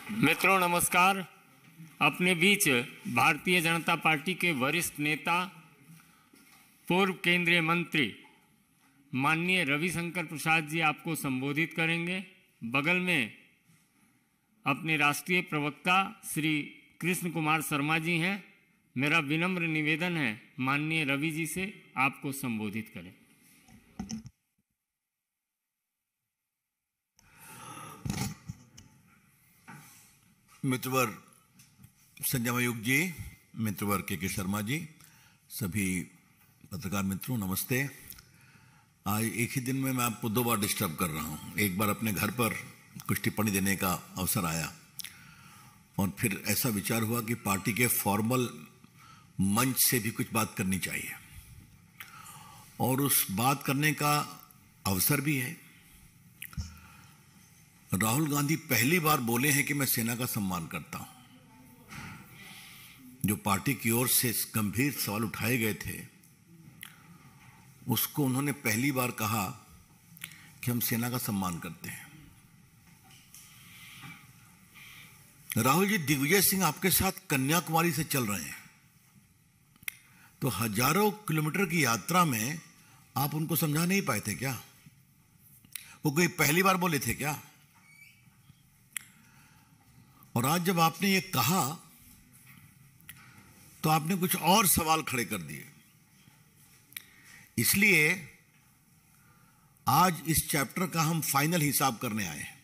मित्रों नमस्कार। अपने बीच भारतीय जनता पार्टी के वरिष्ठ नेता पूर्व केंद्रीय मंत्री माननीय रविशंकर प्रसाद जी आपको संबोधित करेंगे। बगल में अपने राष्ट्रीय प्रवक्ता श्री कृष्ण कुमार शर्मा जी हैं। मेरा विनम्र निवेदन है माननीय रवि जी से आपको संबोधित करें। मित्रवर संजय मयूख जी, मित्रवर के शर्मा जी, सभी पत्रकार मित्रों नमस्ते। आज एक ही दिन में मैं आपको दो बार डिस्टर्ब कर रहा हूं। एक बार अपने घर पर कुछ टिप्पणी देने का अवसर आया और फिर ऐसा विचार हुआ कि पार्टी के फॉर्मल मंच से भी कुछ बात करनी चाहिए और उस बात करने का अवसर भी है। राहुल गांधी पहली बार बोले हैं कि मैं सेना का सम्मान करता हूं। जो पार्टी की ओर से गंभीर सवाल उठाए गए थे उसको उन्होंने पहली बार कहा कि हम सेना का सम्मान करते हैं। राहुल जी, दिग्विजय सिंह आपके साथ कन्याकुमारी से चल रहे हैं तो हजारों किलोमीटर की यात्रा में आप उनको समझा नहीं पाए थे क्या? वो कोई पहली बार बोले थे क्या? और आज जब आपने ये कहा तो आपने कुछ और सवाल खड़े कर दिए। इसलिए आज इस चैप्टर का हम फाइनल हिसाब करने आए हैं।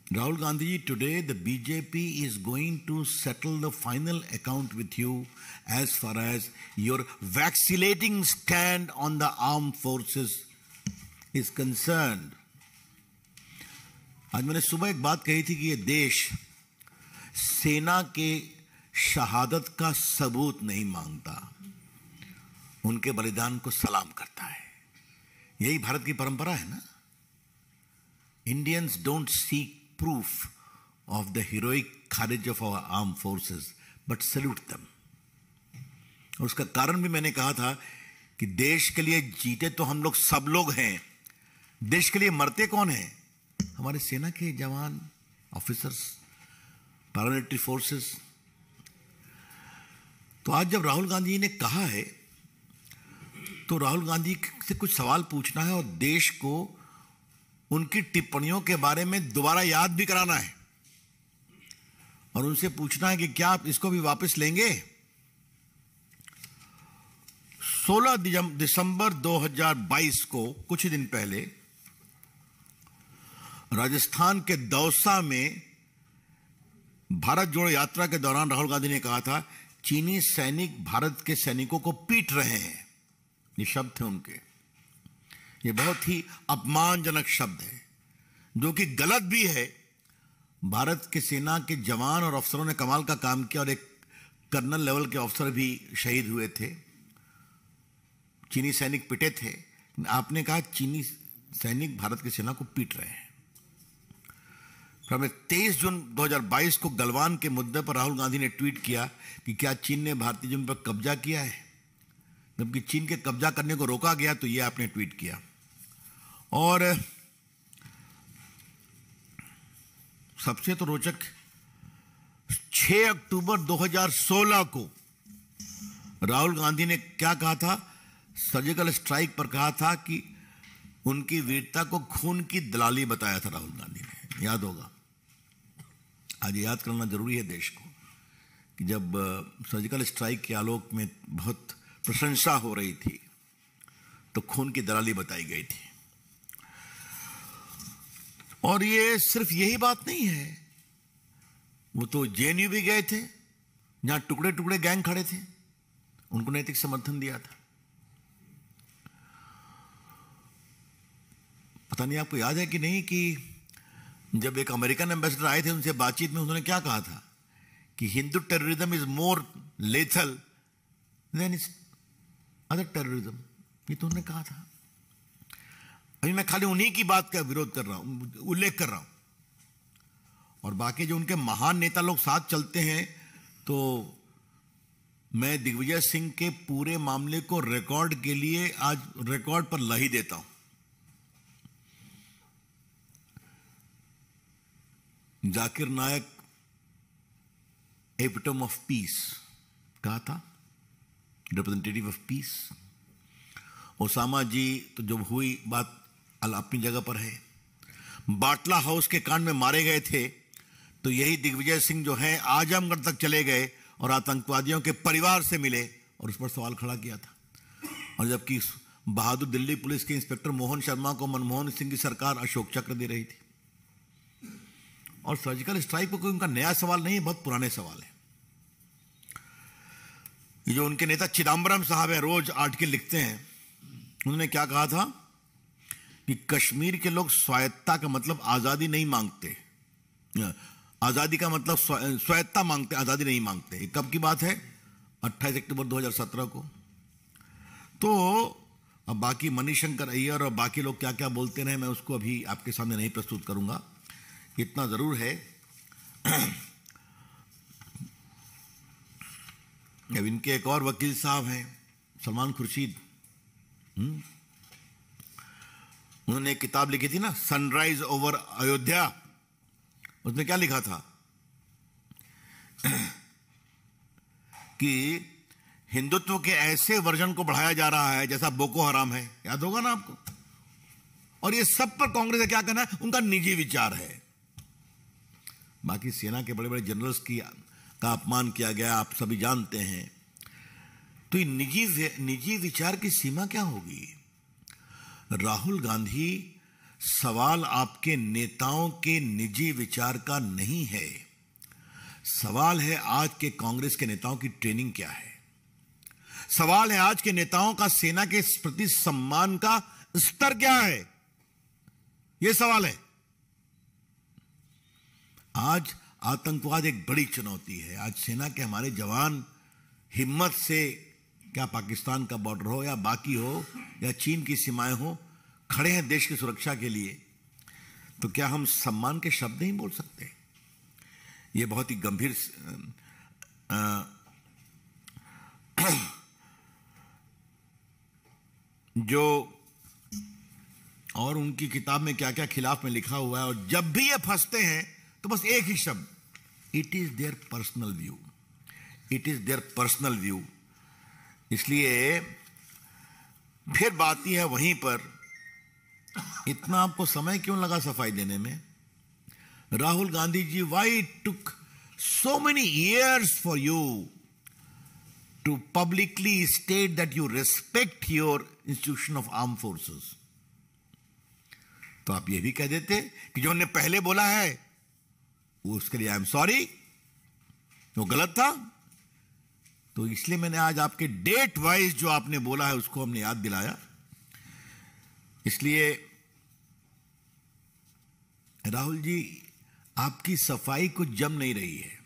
Rahul Gandhi ji, today the BJP is going to settle the final account with you as far as your vacillating stand on the arm forces is concerned. आज मैंने सुबह एक बात कही थी कि ये देश सेना के शहादत का सबूत नहीं मांगता, उनके बलिदान को सलाम करता है। यही भारत की परंपरा है ना। Indians don't seek proof of the heroic courage of our arm forces but salute them. और उसका कारण भी मैंने कहा था कि देश के लिए जीते तो हम लोग सब लोग हैं, देश के लिए मरते कौन है? हमारे सेना के जवान, ऑफिसर्स, पैरामिलिट्री फोर्सेस। तो आज जब राहुल गांधी ने कहा है तो राहुल गांधी से कुछ सवाल पूछना है और देश को उनकी टिप्पणियों के बारे में दोबारा याद भी कराना है और उनसे पूछना है कि क्या आप इसको भी वापस लेंगे? 16 दिसंबर 2022 को, कुछ ही दिन पहले, राजस्थान के दौसा में भारत जोड़ो यात्रा के दौरान राहुल गांधी ने कहा था चीनी सैनिक भारत के सैनिकों को पीट रहे हैं। ये शब्द थे उनके। ये बहुत ही अपमानजनक शब्द है जो कि गलत भी है। भारत के सेना के जवान और अफसरों ने कमाल का काम किया और एक कर्नल लेवल के अफसर भी शहीद हुए थे। चीनी सैनिक पिटे थे। आपने कहा चीनी सैनिक भारत की सेना को पीट रहे हैं। फिर 23 जून 2022 को गलवान के मुद्दे पर राहुल गांधी ने ट्वीट किया कि क्या चीन ने भारतीय जमीन पर कब्जा किया है? जबकि चीन के कब्जा करने को रोका गया तो यह आपने ट्वीट किया। और सबसे तो रोचक, 6 अक्टूबर 2016 को राहुल गांधी ने क्या कहा था? सर्जिकल स्ट्राइक पर कहा था कि उनकी वीरता को खून की दलाली बताया था राहुल गांधी ने, याद होगा। आज याद करना जरूरी है देश को कि जब सर्जिकल स्ट्राइक के आलोक में बहुत प्रशंसा हो रही थी तो खून की दलाली बताई गई थी। और ये सिर्फ यही बात नहीं है, वो तो जेएनयू भी गए थे जहां टुकड़े टुकड़े गैंग खड़े थे, उनको नैतिक समर्थन दिया था। पता नहीं आपको याद है कि नहीं कि जब एक अमेरिकन एम्बेसडर आए थे उनसे बातचीत में उन्होंने क्या कहा था कि Hindu terrorism is more lethal than other terrorism. ये तो उन्होंने कहा था। अभी मैं खाली उन्हीं की बात का विरोध कर रहा हूं, उल्लेख कर रहा हूं। और बाकी जो उनके महान नेता लोग साथ चलते हैं तो मैं दिग्विजय सिंह के पूरे मामले को रिकॉर्ड के लिए आज रिकॉर्ड पर ला ही देता हूं। जाकिर नायक एपिटम ऑफ पीस कहा था, रिप्रेजेंटेटिव ऑफ पीस। ओसामा जी तो जब हुई बात अपनी जगह पर है। बाटला हाउस के कांड में मारे गए थे तो यही दिग्विजय सिंह जो हैं आजमगढ़ तक चले गए और आतंकवादियों के परिवार से मिले और उस पर सवाल खड़ा किया था। और जबकि बहादुर दिल्ली पुलिस के इंस्पेक्टर मोहन शर्मा को मनमोहन सिंह की सरकार अशोक चक्र दे रही थी। और सर्जिकल स्ट्राइक पर कोई उनका नया सवाल नहीं है, बहुत पुराने सवाल है। ये जो उनके नेता चिदम्बरम साहब है, रोज आर्टिकल लिखते हैं। उन्होंने क्या कहा था कि कश्मीर के लोग स्वायत्ता का मतलब आजादी नहीं मांगते, आजादी का मतलब स्वायत्ता मांगते, आजादी नहीं मांगते। कब की बात है? 28 अक्टूबर 2017 को। तो अब बाकी मणिशंकर अय्यर और बाकी लोग क्या क्या बोलते रहे, मैं उसको अभी आपके सामने नहीं प्रस्तुत करूंगा। इतना जरूर है अब इनके एक और वकील साहब हैं, सलमान खुर्शीद। उन्होंने एक किताब लिखी थी ना, सनराइज ओवर अयोध्या। उसने क्या लिखा था कि हिंदुत्व के ऐसे वर्जन को बढ़ाया जा रहा है जैसा बोको हराम है, याद होगा ना आपको। और ये सब पर कांग्रेस का क्या कहना है, उनका निजी विचार है। बाकी सेना के बड़े बड़े जनरल्स का अपमान किया गया, आप सभी जानते हैं। तो ये निजी विचार की सीमा क्या होगी? राहुल गांधी, सवाल आपके नेताओं के निजी विचार का नहीं है, सवाल है आज के कांग्रेस के नेताओं की ट्रेनिंग क्या है। सवाल है आज के नेताओं का सेना के प्रति सम्मान का स्तर क्या है, यह सवाल है। आज आतंकवाद एक बड़ी चुनौती है। आज सेना के हमारे जवान हिम्मत से, क्या पाकिस्तान का बॉर्डर हो या बाकी हो या चीन की सीमाएं हो, खड़े हैं देश की सुरक्षा के लिए। तो क्या हम सम्मान के शब्द नहीं बोल सकते? यह बहुत ही गंभीर जो और उनकी किताब में क्या क्या खिलाफ में लिखा हुआ है। और जब भी ये फंसते हैं तो बस एक ही शब्द, it is their personal view, it is their personal view. इसलिए फिर बात ही है वहीं पर, इतना आपको समय क्यों लगा सफाई देने में? Rahul Gandhi ji, why it took so many years for you to publicly state that you respect your institution of arm forces? तो आप ये भी कह देते कि जो उन्होंने पहले बोला है वो उसके लिए आई एम सॉरी, वो गलत था। तो इसलिए मैंने आज आपके डेट वाइज जो आपने बोला है उसको हमने याद दिलाया। इसलिए राहुल जी, आपकी सफाई कुछ जम नहीं रही है।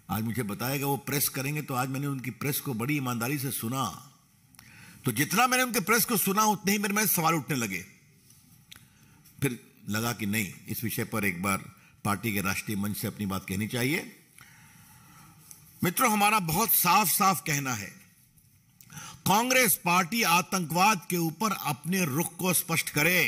आज मुझे बताएगा वो प्रेस करेंगे, तो आज मैंने उनकी प्रेस को बड़ी ईमानदारी से सुना। तो जितना मैंने उनके प्रेस को सुना उतने ही मेरे में सवाल उठने लगे। फिर लगा कि नहीं, इस विषय पर एक बार पार्टी के राष्ट्रीय मंच से अपनी बात कहनी चाहिए। मित्रों, हमारा बहुत साफ साफ कहना है, कांग्रेस पार्टी आतंकवाद के ऊपर अपने रुख को स्पष्ट करे।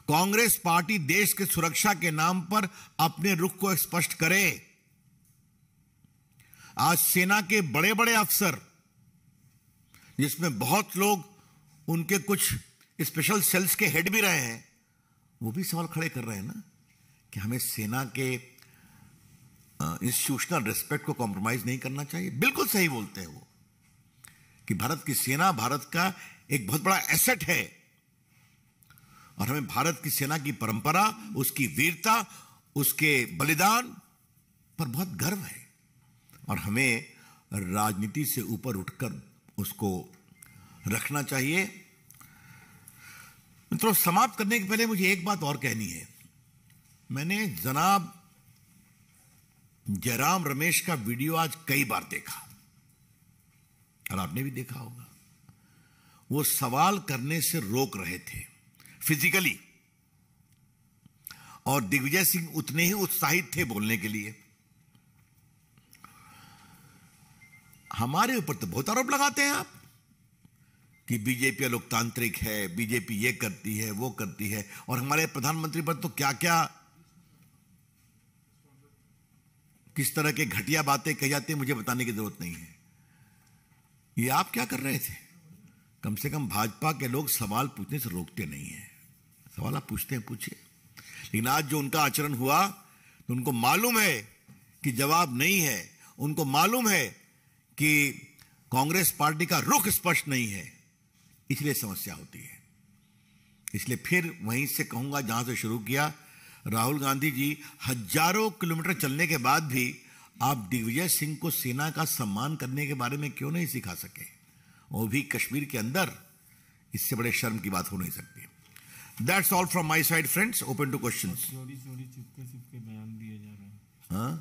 कांग्रेस पार्टी देश की सुरक्षा के नाम पर अपने रुख को स्पष्ट करे। आज सेना के बड़े बड़े अफसर, जिसमें बहुत लोग उनके कुछ स्पेशल सेल्स के हेड भी रहे हैं, वो भी सवाल खड़े कर रहे हैं ना कि हमें सेना के इंस्टीट्यूशनल रेस्पेक्ट को कॉम्प्रोमाइज नहीं करना चाहिए। बिल्कुल सही बोलते हैं वो कि भारत की सेना भारत का एक बहुत बड़ा एसेट है और हमें भारत की सेना की परंपरा, उसकी वीरता, उसके बलिदान पर बहुत गर्व है और हमें राजनीति से ऊपर उठकर उसको रखना चाहिए। मित्रों, समाप्त करने के पहले मुझे एक बात और कहनी है। मैंने जनाब जयराम रमेश का वीडियो आज कई बार देखा और आपने भी देखा होगा। वो सवाल करने से रोक रहे थे फिजिकली, और दिग्विजय सिंह उतने ही उत्साहित थे बोलने के लिए। हमारे ऊपर तो बहुत आरोप लगाते हैं आप कि बीजेपी लोकतांत्रिक है, बीजेपी ये करती है, वो करती है, और हमारे प्रधानमंत्री पर तो क्या क्या किस तरह के घटिया बातें कही जाती है मुझे बताने की जरूरत नहीं है। ये आप क्या कर रहे थे? कम से कम भाजपा के लोग सवाल पूछने से रोकते नहीं है। सवाल आप पूछते हैं, पूछिए। लेकिन आज जो उनका आचरण हुआ, तो उनको मालूम है कि जवाब नहीं है, उनको मालूम है कि कांग्रेस पार्टी का रुख स्पष्ट नहीं है, इसलिए समस्या होती है। इसलिए फिर वहीं से कहूंगा जहां से शुरू किया, राहुल गांधी जी हजारों किलोमीटर चलने के बाद भी आप दिग्विजय सिंह को सेना का सम्मान करने के बारे में क्यों नहीं सिखा सके, वो भी कश्मीर के अंदर? इससे बड़े शर्म की बात हो नहीं सकती। That's all from my side friends, open two questions. चोरी चोरी चुपके चुपके बयान दिए जा रहे हैं। हाँ,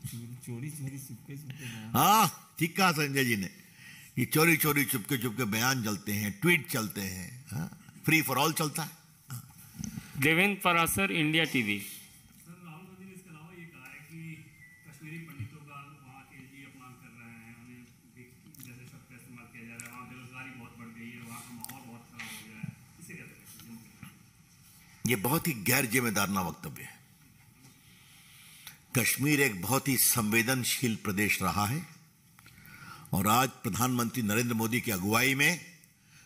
चोरी चोरी चुपके चुपके बयान। हाँ, ठीक कहा संजय जी ने कि चोरी चोरी चुपके चुपके बयान चलते हैं, ट्वीट चलते हैं, हाँ? फ्री फॉर ऑल चलता है। Devendra Parashar, India TV. Sir, Rahul Gandhi ने इसके अलावा ये कहा है कि कश्मीरी पंडितों का वहाँ के जी अपमान कर रहे हैं, उन्हें जैसे शब्द का इस्तेमाल किया जा रहा है, वहाँ बेरोजगारी बहुत बढ़ गई है, वहाँ का माहौल बहुत खराब हो गया है, इसे कैसे देखते हैं? ये बहुत ही गैर जिम्मेदाराना वक्तव्य है। कश्मीर एक बहुत ही संवेदनशील प्रदेश रहा है, और आज प्रधानमंत्री नरेंद्र मोदी की अगुवाई में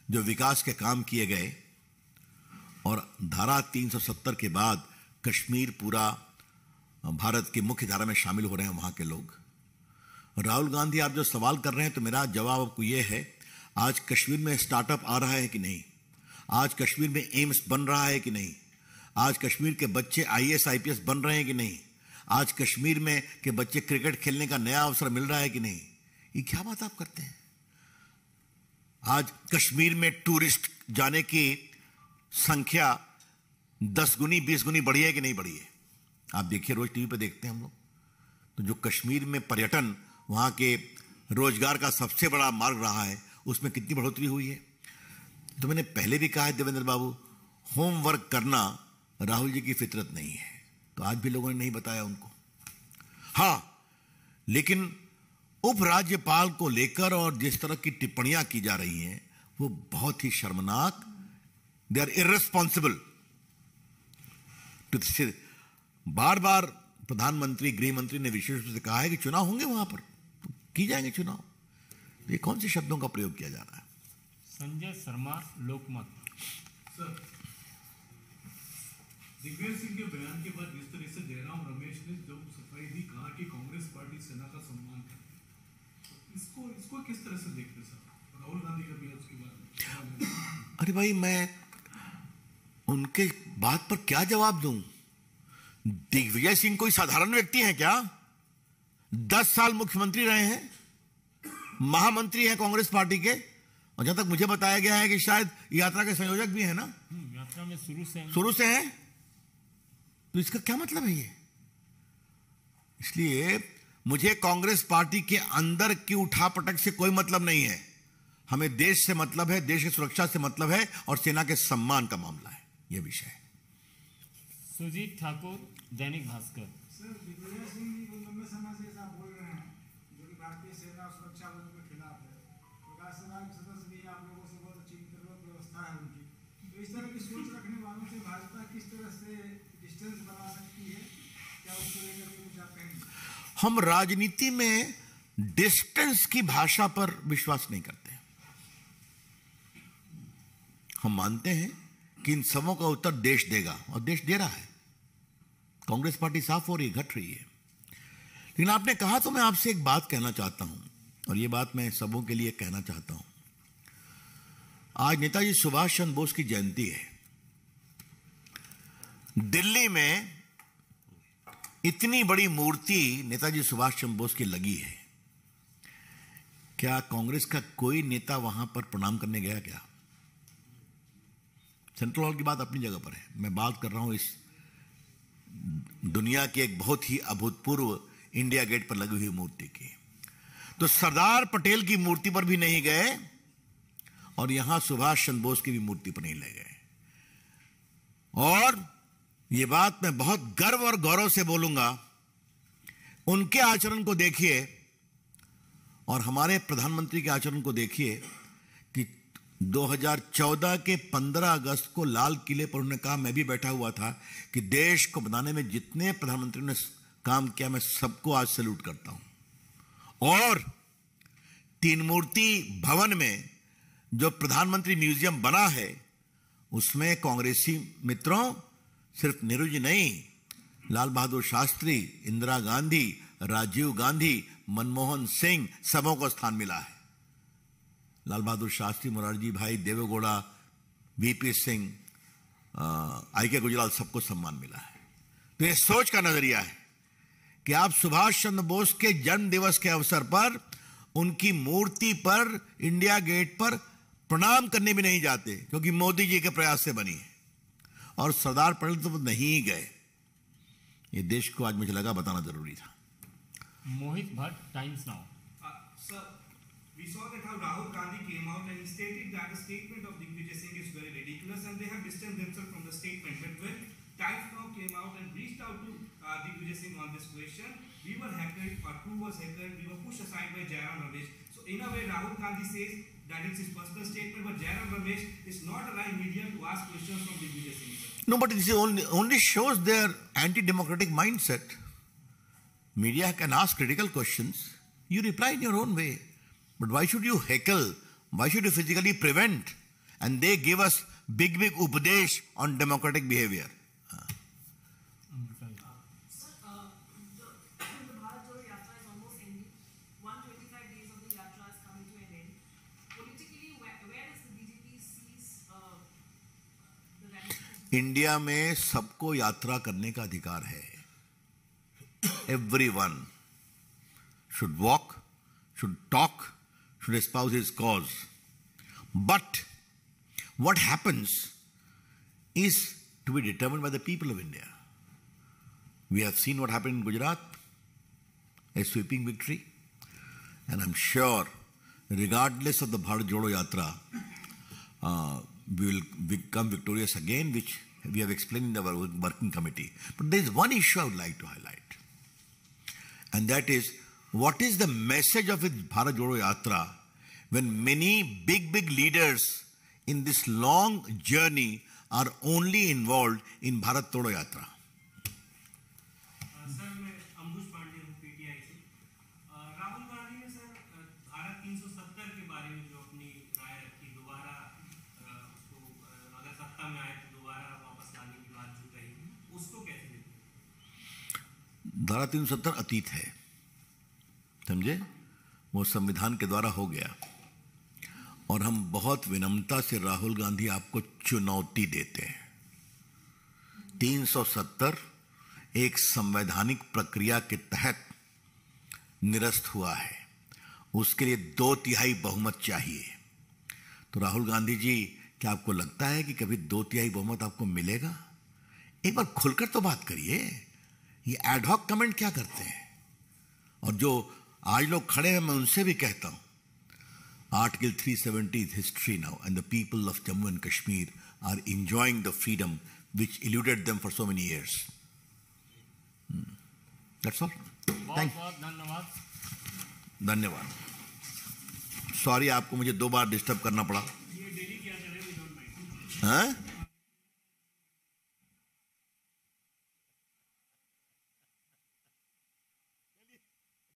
जो विकास के काम किए गए, और धारा 370 के बाद कश्मीर पूरा भारत की मुख्य धारा में शामिल हो रहे हैं वहां के लोग। राहुल गांधी, आप जो सवाल कर रहे हैं, तो मेरा जवाब आपको यह है, आज कश्मीर में स्टार्टअप आ रहा है कि नहीं? आज कश्मीर में एम्स बन रहा है कि नहीं? आज कश्मीर के बच्चे IAS IPS बन रहे हैं कि नहीं? आज कश्मीर में के बच्चे क्रिकेट खेलने का नया अवसर मिल रहा है कि नहीं? ये क्या बात आप करते हैं? आज कश्मीर में टूरिस्ट जाने की संख्या 10 गुनी 20 गुनी बढ़ी है कि नहीं बढ़ी है? आप देखिए, रोज टीवी पे देखते हैं हम लोग, तो जो कश्मीर में पर्यटन, वहां के रोजगार का सबसे बड़ा मार्ग रहा है, उसमें कितनी बढ़ोतरी हुई है। तो मैंने पहले भी कहा है देवेंद्र बाबू, होमवर्क करना राहुल जी की फितरत नहीं है, तो आज भी लोगों ने नहीं बताया उनको। हां, लेकिन उपराज्यपाल को लेकर और जिस तरह की टिप्पणियां की जा रही हैं, वो बहुत ही शर्मनाक, दे आर इर्रेस्पॉन्सिबल। बार बार प्रधानमंत्री, गृह मंत्री ने विशेष रूप से कहा है कि चुनाव होंगे वहां पर, तो की जाएंगे चुनाव। ये कौन से शब्दों का प्रयोग किया जा रहा है? संजय शर्मा, लोकमत। सर, दिग्विजय सिंह के बयान के बाद जिस तरह से जयराम रमेश ने जो सफाई दी, कहा कि कांग्रेस पार्टी सेना का सम्मान करती है, इसको किस तरह से देखते सर? राहुल गांधी का भी उसके बाद। अरे भाई, मैं उनके बात पर क्या जवाब दूं? दिग्विजय सिंह कोई साधारण व्यक्ति है क्या? 10 साल मुख्यमंत्री रहे हैं, महामंत्री हैं कांग्रेस पार्टी के, और जहां तक मुझे बताया गया है कि शायद यात्रा के संयोजक भी है ना, यात्रा में शुरू से हैं। तो इसका क्या मतलब है ये? इसलिए मुझे कांग्रेस पार्टी के अंदर की उठापटक से कोई मतलब नहीं है। हमें देश से मतलब है, देश की सुरक्षा से मतलब है, और सेना के सम्मान का मामला है यह विषय। सुजीत ठाकुर, दैनिक भास्कर। सर, दिग्विजय सिंह जी लंबे समय से ऐसा बोल रहे हैं जो कि भारतीय सेना और सुरक्षा बलों के खिलाफ है। राज्यसभा के सदस्य भी आप लोगों से बहुत अच्छी व्यवस्था है उनकी, तो इस तरह की सोच रखने वालों से भाजपा किस तरह से डिस्टेंस बना सकती है? क्या उसको लेकर कुछ आप कहेंगे? हम राजनीति में डिस्टेंस की भाषा पर विश्वास नहीं करते। हम मानते हैं कि इन सबों का उत्तर देश देगा, और देश दे रहा है। कांग्रेस पार्टी साफ हो रही है, घट रही है। लेकिन आपने कहा, तो मैं आपसे एक बात कहना चाहता हूं, और यह बात मैं सबों के लिए कहना चाहता हूं। आज नेताजी सुभाष चंद्र बोस की जयंती है। दिल्ली में इतनी बड़ी मूर्ति नेताजी सुभाष चंद्र बोस की लगी है, क्या कांग्रेस का कोई नेता वहां पर प्रणाम करने गया क्या? सेंट्रल हॉल की बात अपनी जगह पर है, मैं बात कर रहा हूं इस दुनिया की एक बहुत ही अभूतपूर्व इंडिया गेट पर लगी हुई मूर्ति की। तो सरदार पटेल की मूर्ति पर भी नहीं गए, और यहां सुभाष चंद्र बोस की भी मूर्ति पर नहीं ले गए। और यह बात मैं बहुत गर्व और गौरव से बोलूंगा, उनके आचरण को देखिए और हमारे प्रधानमंत्री के आचरण को देखिए कि 2014 के 15 अगस्त को लाल किले पर उन्होंने कहा, मैं भी बैठा हुआ था, कि देश को बनाने में जितने प्रधानमंत्री ने काम किया मैं सबको आज सैल्यूट करता हूं। और तीन मूर्ति भवन में जो प्रधानमंत्री म्यूजियम बना है उसमें कांग्रेसी मित्रों सिर्फ नेहरू जी नहीं, लाल बहादुर शास्त्री, इंदिरा गांधी, राजीव गांधी, मनमोहन सिंह सबों को स्थान मिला है। लाल बहादुर शास्त्री, मोरारजी भाई, देवेगौड़ा, वीपी सिंह, आई.के. गुजराल, सबको सम्मान मिला है। तो यह सोच का नजरिया है कि आप सुभाष चंद्र बोस के जन्म दिवस के अवसर पर उनकी मूर्ति पर इंडिया गेट पर प्रणाम करने भी नहीं जाते, क्योंकि मोदी जी के प्रयास से बनी है। और सरदार पटेल तो नहीं गए। ये देश को आज मुझे लगा बताना जरूरी था। Mohit Bhatt, times now. Sir, we saw that how Rahul Gandhi came out and he stated that the statement of Digvijay Singh is very ridiculous and they have distanced themselves from the statement. But when Times Now came out and reached out to Digvijay Singh on this question, we were heckled, or who was heckled, we were pushed aside by Jairam Ramesh. So in a way, Rahul Gandhi says that it's his personal statement, but Jairam Ramesh is not allowing media to ask questions from Digvijay Singh. No, but this only shows their anti-democratic mindset. Media can ask critical questions. You reply in your own way. But why should you heckle? Why should you physically prevent? And they give us big upadesh on democratic behavior. Sir, the Bharat Jodo Yatra is almost ending. 125 days of the Yatra is coming to an end. Politically, where does the BJP sees the ramifications? India में सबको यात्रा करने का अधिकार है। Everyone should walk, should talk, should espouse his cause. But what happens is to be determined by the people of India. We have seen what happened in Gujarat, a sweeping victory. And I'm sure, regardless of the Bharat Jodo Yatra, we will become victorious again, which we have explained in the working committee. But there is one issue I would like to highlight. And that is, what is the message of its Bharat Jodo Yatra when many big leaders in this long journey are only involved in Bharat Jodo Yatra? Sir, मैं अंकुश पांडे हूँ PTI से। राहुल गांधी ने sir धारा 370 के बारे में जो अपनी राय रखी, दोबारा उसको अगर सत्ता में आए तो दोबारा वापस लाने की बात जो कही, उसको कैसे देखते हैं? धारा 370 अतीत है, समझे? वो संविधान के द्वारा हो गया। और हम बहुत विनम्रता से राहुल गांधी आपको चुनौती देते हैं। 370 एक संवैधानिक प्रक्रिया के तहत निरस्त हुआ है, उसके लिए 2/3 बहुमत चाहिए। तो राहुल गांधी जी, क्या आपको लगता है कि कभी 2/3 बहुमत आपको मिलेगा? एक बार खुलकर तो बात करिए। ये एडहॉक कमेंट क्या करते हैं? और जो आज लोग खड़े हैं, मैं उनसे भी कहता हूं, Article 370 is history now, and the people of Jammu and Kashmir are enjoying the freedom which eluded them for so many years. That's all. Thank you. धन्यवाद। धन्यवाद। सॉरी, आपको मुझे 2 बार डिस्टर्ब करना पड़ा। ये डेली क्या चले, we don't mind. हाँ?